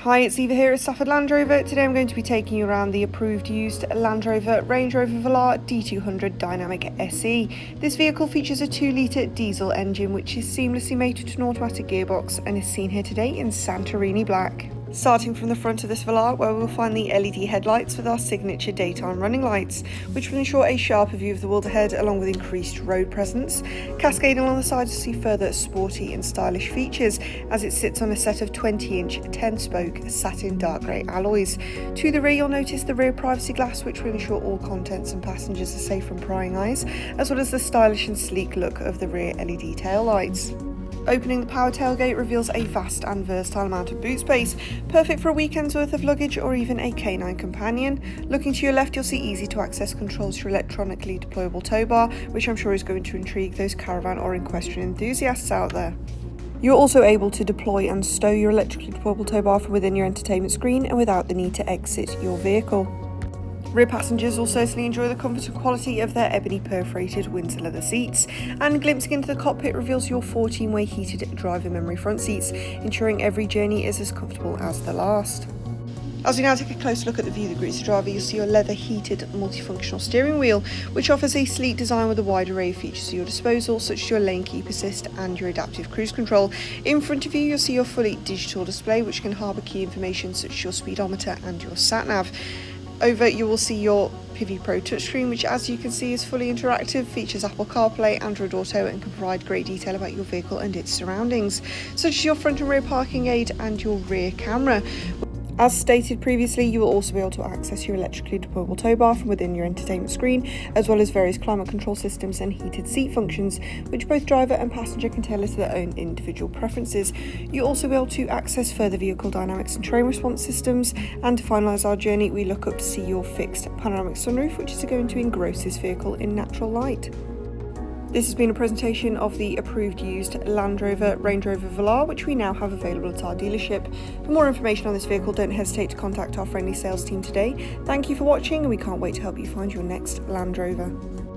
Hi, it's Eva here at Stafford Land Rover. Today I'm going to be taking you around the approved used Land Rover Velar D200 Dynamic SE. This vehicle features a 2-litre diesel engine which is seamlessly mated to an automatic gearbox and is seen here today in Santorini black. Starting from the front of this Velar, where we will find the LED headlights with our signature daytime running lights, which will ensure a sharper view of the world ahead along with increased road presence. Cascading along the sides to see further sporty and stylish features as it sits on a set of 20-inch 10-spoke satin dark grey alloys. To the rear you'll notice the rear privacy glass, which will ensure all contents and passengers are safe from prying eyes, as well as the stylish and sleek look of the rear LED tail lights. Opening the power tailgate reveals a vast and versatile amount of boot space, perfect for a weekend's worth of luggage or even a canine companion. Looking to your left, you'll see easy to access controls to your electronically deployable tow bar, which I'm sure is going to intrigue those caravan or equestrian enthusiasts out there. You're also able to deploy and stow your electrically deployable tow bar from within your entertainment screen and without the need to exit your vehicle. Rear passengers will certainly enjoy the comfort and quality of their ebony perforated winter leather seats, and glimpsing into the cockpit reveals your 14-way heated driver memory front seats, ensuring every journey is as comfortable as the last. As we now take a close look at the view that greets the driver, you'll see your leather heated multifunctional steering wheel, which offers a sleek design with a wide array of features at your disposal, such as your lane keep assist and your adaptive cruise control. In front of you, you'll see your fully digital display, which can harbour key information such as your speedometer and your sat-nav. Over you will see your Pivi Pro touchscreen, which as you can see is fully interactive, features Apple CarPlay, Android Auto and can provide great detail about your vehicle and its surroundings, such as your front and rear parking aid and your rear camera. As stated previously, you will also be able to access your electrically deployable tow bar from within your entertainment screen, as well as various climate control systems and heated seat functions, which both driver and passenger can tailor to their own individual preferences. You'll also be able to access further vehicle dynamics and train response systems, and to finalise our journey, we look up to see your fixed panoramic sunroof, which is going to engross this vehicle in natural light. This has been a presentation of the approved used Land Rover Velar, which we now have available at our dealership. For more information on this vehicle, don't hesitate to contact our friendly sales team today. Thank you for watching, and we can't wait to help you find your next Land Rover.